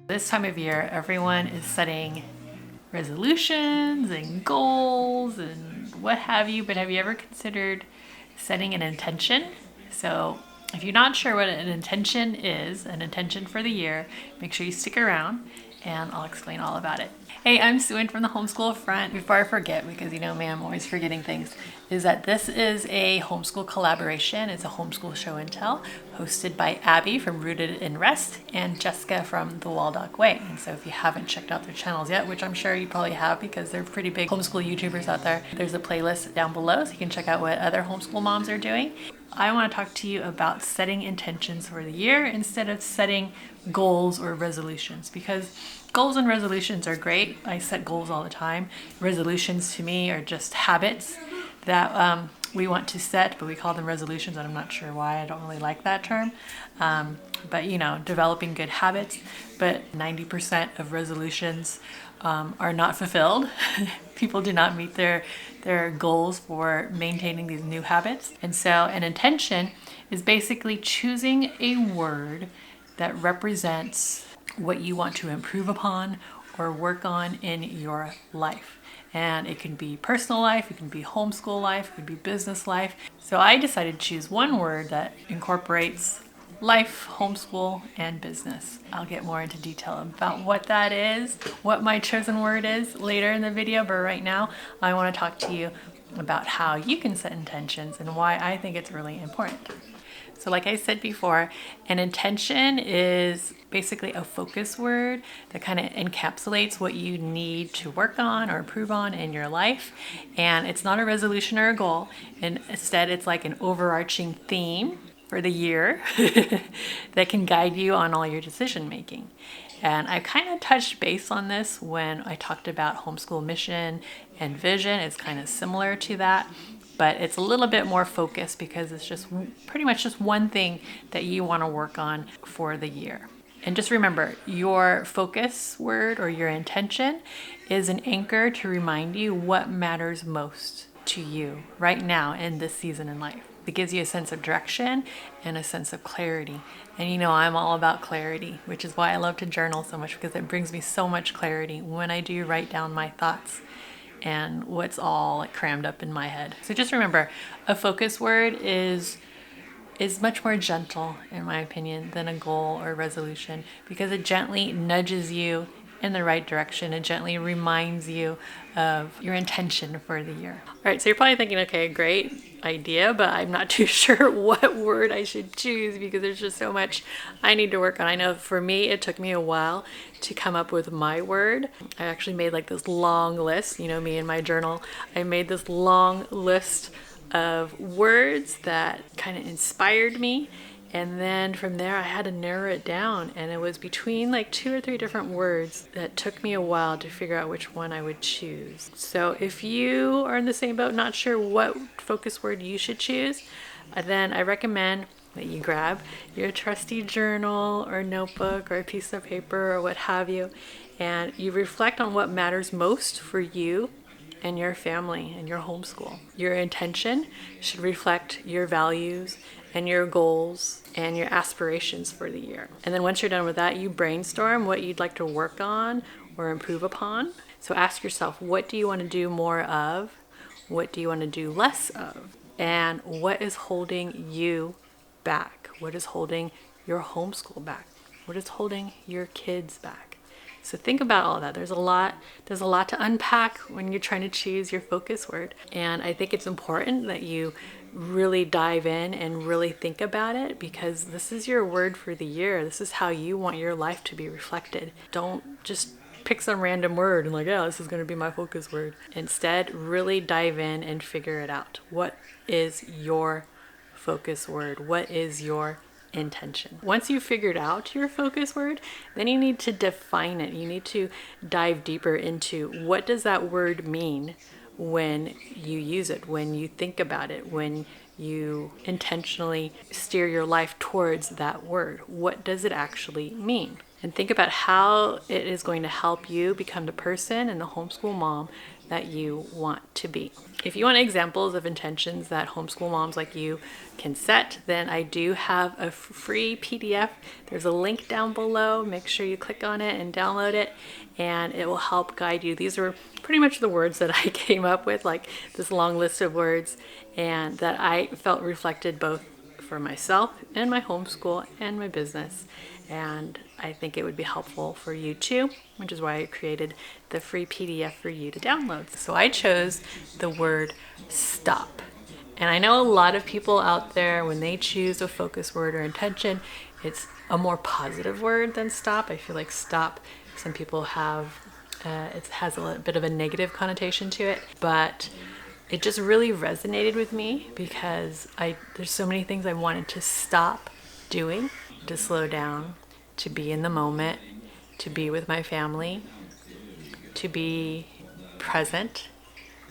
This time of year, everyone is setting resolutions and goals and what have you, but have you ever considered setting an intention? So if you're not sure what an intention is, an intention for the year, make sure you stick around and I'll explain all about it. Hey, I'm Sue from the Homeschool Front. Before I forget, because you know me, I'm always forgetting things, is that this is a homeschool collaboration. It's a homeschool show and tell hosted by Abby from Rooted in Rest and Jessica from The Waldock Way. And so if you haven't checked out their channels yet, which I'm sure you probably have because they're pretty big homeschool YouTubers out there, there's a playlist down below so you can check out what other homeschool moms are doing. I want to talk to you about setting intentions for the year instead of setting goals or resolutions, because goals and resolutions are great. I set goals all the time. Resolutions to me are just habits that we want to set, but we call them resolutions, and I'm not sure why. I don't really like that term. But you know, developing good habits, but 90% of resolutions are not fulfilled. People do not meet their goals for maintaining these new habits. And so an intention is basically choosing a word that represents what you want to improve upon or work on in your life. And it can be personal life, it can be homeschool life, it can be business life. So I decided to choose one word that incorporates life, homeschool, and business. I'll get more into detail about what that is, what my chosen word is later in the video, but right now I want to talk to you about how you can set intentions and why I think it's really important. So like I said before, an intention is basically a focus word that kind of encapsulates what you need to work on or improve on in your life. And it's not a resolution or a goal. And instead, it's like an overarching theme for the year that can guide you on all your decision making. And I kind of touched base on this when I talked about homeschool mission and vision. It's kind of similar to that, but it's a little bit more focused because it's just pretty much just one thing that you want to work on for the year. And just remember, your focus word or your intention is an anchor to remind you what matters most to you right now in this season in life. It gives you a sense of direction and a sense of clarity. And you know, I'm all about clarity, which is why I love to journal so much, because it brings me so much clarity when I do write down my thoughts and what's all like crammed up in my head. So just remember, a focus word is much more gentle, in my opinion, than a goal or resolution, because it gently nudges you in the right direction. It gently reminds you of your intention for the year. All right, so you're probably thinking, okay, great idea, but I'm not too sure what word I should choose because there's just so much I need to work on. I know for me, it took me a while to come up with my word. I actually made like this long list, you know, me in my journal, I made this long list of words that kind of inspired me. And then from there, I had to narrow it down. And it was between like 2 or 3 different words that took me a while to figure out which one I would choose. So if you are in the same boat, not sure what focus word you should choose, then I recommend that you grab your trusty journal or notebook or a piece of paper or what have you, and you reflect on what matters most for you and your family and your homeschool. Your intention should reflect your values and your goals and your aspirations for the year. And then once you're done with that, you brainstorm what you'd like to work on or improve upon. So ask yourself, what do you want to do more of? What do you want to do less of? And what is holding you back? What is holding your homeschool back? What is holding your kids back? So think about all that. There's a lot to unpack when you're trying to choose your focus word. And I think it's important that you really dive in and really think about it, because this is your word for the year. This is how you want your life to be reflected. Don't just pick some random word and like, yeah, this is going to be my focus word. Instead, really dive in and figure it out. What is your focus word? What is your intention? Once you've figured out your focus word, then you need to define it. You need to dive deeper into what does that word mean when you use it, when you think about it, when you intentionally steer your life towards that word. What does it actually mean? And think about how it is going to help you become the person and the homeschool mom that you want to be. If you want examples of intentions that homeschool moms like you can set, then I do have a free PDF. There's a link down below. Make sure you click on it and download it, and it will help guide you. These are pretty much the words that I came up with, like this long list of words, and that I felt reflected both for myself and my homeschool and my business. And I think it would be helpful for you too, which is why I created the free PDF for you to download. So I chose the word stop. And I know a lot of people out there, when they choose a focus word or intention, it's a more positive word than stop. I feel like stop, some people have, it has a bit of a negative connotation to it, but it just really resonated with me because there's so many things I wanted to stop doing, to slow down, to be in the moment, to be with my family, to be present,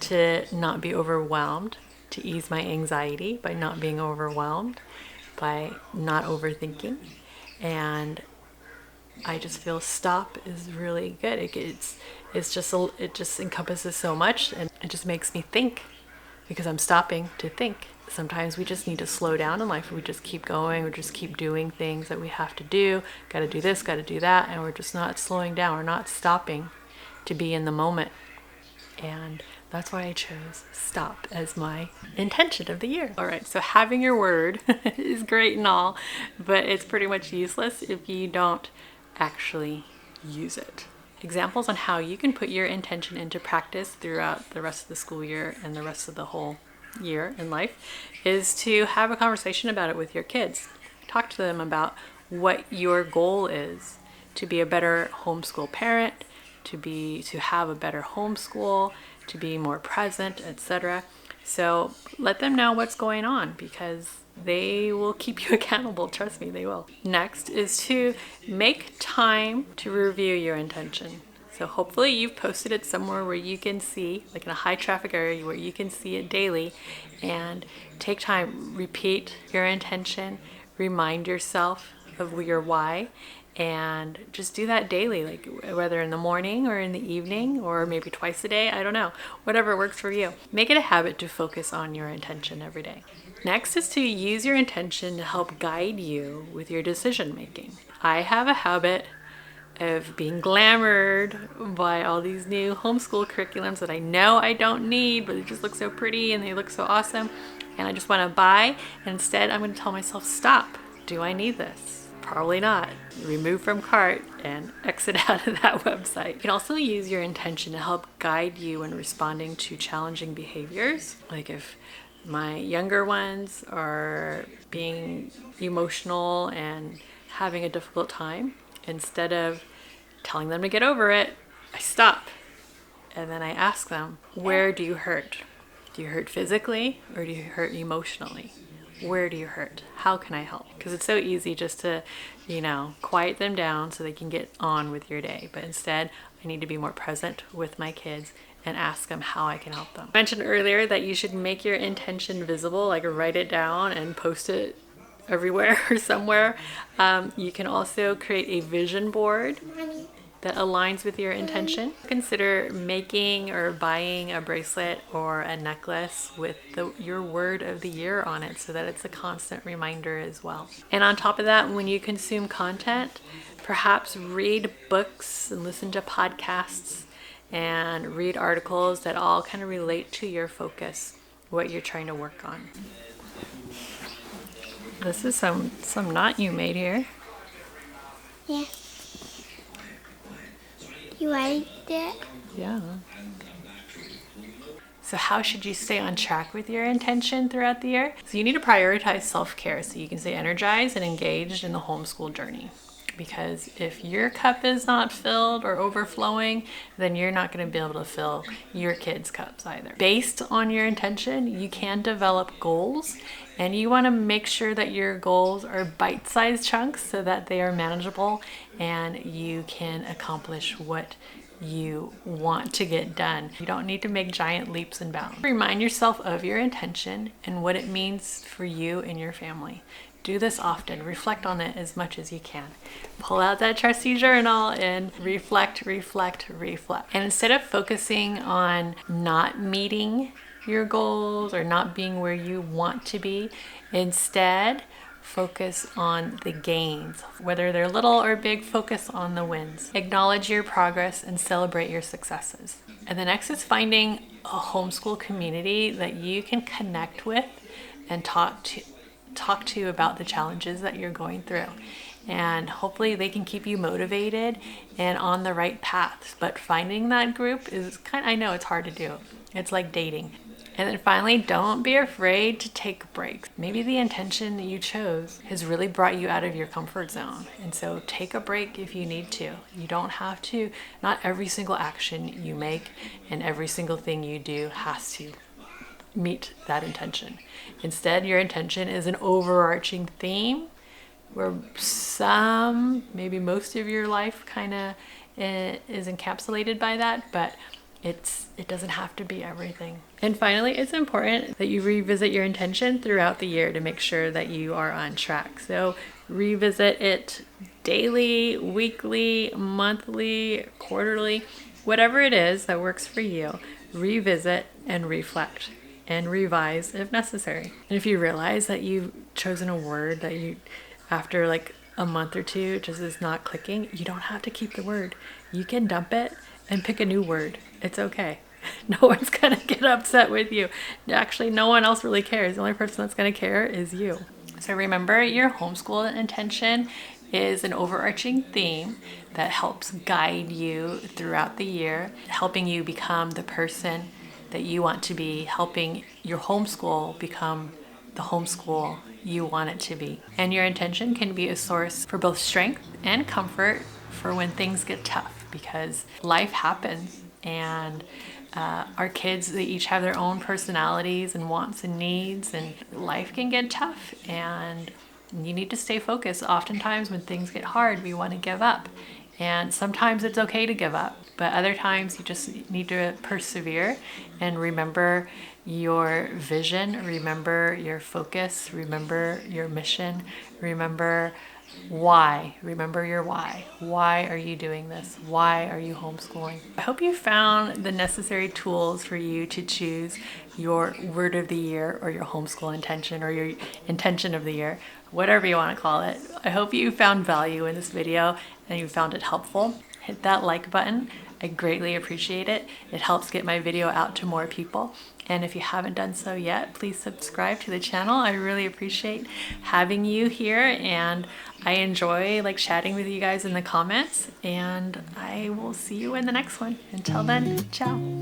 to not be overwhelmed, to ease my anxiety by not being overwhelmed, by not overthinking. And I just feel stop is really good. It just encompasses so much, and it just makes me think because I'm stopping to think. Sometimes we just need to slow down in life. We just keep going. We just keep doing things that we have to do. Got to do this, got to do that. And we're just not slowing down. We're not stopping to be in the moment. And that's why I chose stop as my intention of the year. All right, so having your word is great and all, but it's pretty much useless if you don't actually use it. Examples on how you can put your intention into practice throughout the rest of the school year and the rest of the whole year in life is to have a conversation about it with your kids. Talk to them about what your goal is, to be a better homeschool parent, to have a better homeschool, to be more present, etc. So let them know what's going on because they will keep you accountable. Trust me, they will. Next is to make time to review your intention. So hopefully you've posted it somewhere where you can see, like in a high traffic area where you can see it daily, and take time, repeat your intention, remind yourself of your why, and just do that daily, like whether in the morning or in the evening or maybe twice a day, I don't know, whatever works for you. Make it a habit to focus on your intention every day. Next is to use your intention to help guide you with your decision making. I have a habit of being glamored by all these new homeschool curriculums that I know I don't need, but they just look so pretty and they look so awesome, and I just want to buy, and instead I'm going to tell myself, stop. Do I need this? Probably not. Remove from cart and exit out of that website. You can also use your intention to help guide you in responding to challenging behaviors. Like if my younger ones are being emotional and having a difficult time, instead of telling them to get over it, I stop. And then I ask them, where do you hurt? Do you hurt physically or do you hurt emotionally? Where do you hurt? How can I help? Because it's so easy just to, quiet them down so they can get on with your day. But instead, I need to be more present with my kids and ask them how I can help them. I mentioned earlier that you should make your intention visible, like write it down and post it everywhere or somewhere. You can also create a vision board that aligns with your intention. Consider making or buying a bracelet or a necklace with your word of the year on it so that it's a constant reminder as well. And on top of that, when you consume content, perhaps read books and listen to podcasts and read articles that all kind of relate to your focus, what you're trying to work on. This is some knot you made here. Yeah. You liked it? Yeah. So how should you stay on track with your intention throughout the year? So you need to prioritize self-care so you can stay energized and engaged in the homeschool journey. Because if your cup is not filled or overflowing, then you're not going to be able to fill your kids' cups either. Based on your intention, you can develop goals, and you want to make sure that your goals are bite-sized chunks so that they are manageable and you can accomplish what you want to get done. You don't need to make giant leaps and bounds. Remind yourself of your intention and what it means for you and your family. Do this often. Reflect on it as much as you can. Pull out that trusty journal and reflect, reflect, reflect. And instead of focusing on not meeting your goals or not being where you want to be, instead focus on the gains. Whether they're little or big, focus on the wins. Acknowledge your progress and celebrate your successes. And the next is finding a homeschool community that you can connect with and talk to about the challenges that you're going through. And hopefully they can keep you motivated and on the right paths. But finding that group is I know it's hard to do. It's like dating. And then finally, don't be afraid to take breaks. Maybe the intention that you chose has really brought you out of your comfort zone. And so take a break if you need to. You don't have to. Not every single action you make and every single thing you do has to meet that intention. Instead, your intention is an overarching theme where maybe most of your life kind of is encapsulated by that, but it doesn't have to be everything. And finally, it's important that you revisit your intention throughout the year to make sure that you are on track. So revisit it daily, weekly, monthly, quarterly, whatever it is that works for you. Revisit and reflect and revise if necessary. And if you realize that you've chosen a word that you, after like a month or two, just is not clicking, you don't have to keep the word. You can dump it and pick a new word. It's okay. No one's gonna get upset with you. Actually, no one else really cares. The only person that's gonna care is you. So remember, your homeschool intention is an overarching theme that helps guide you throughout the year, helping you become the person that you want to be, helping your homeschool become the homeschool you want it to be. And your intention can be a source for both strength and comfort for when things get tough, because life happens, and our kids, they each have their own personalities and wants and needs, and life can get tough and you need to stay focused. Oftentimes when things get hard, we want to give up, and sometimes it's okay to give up, but other times you just need to persevere and remember your vision, remember your focus, remember your mission, remember why. Remember your why. Why are you doing this? Why are you homeschooling? I hope you found the necessary tools for you to choose your word of the year or your homeschool intention or your intention of the year, whatever you want to call it. I hope you found value in this video and you found it helpful. Hit that like button. I greatly appreciate it. It helps get my video out to more people. And if you haven't done so yet, please subscribe to the channel. I really appreciate having you here, and I enjoy chatting with you guys in the comments, and I will see you in the next one. Until then, ciao.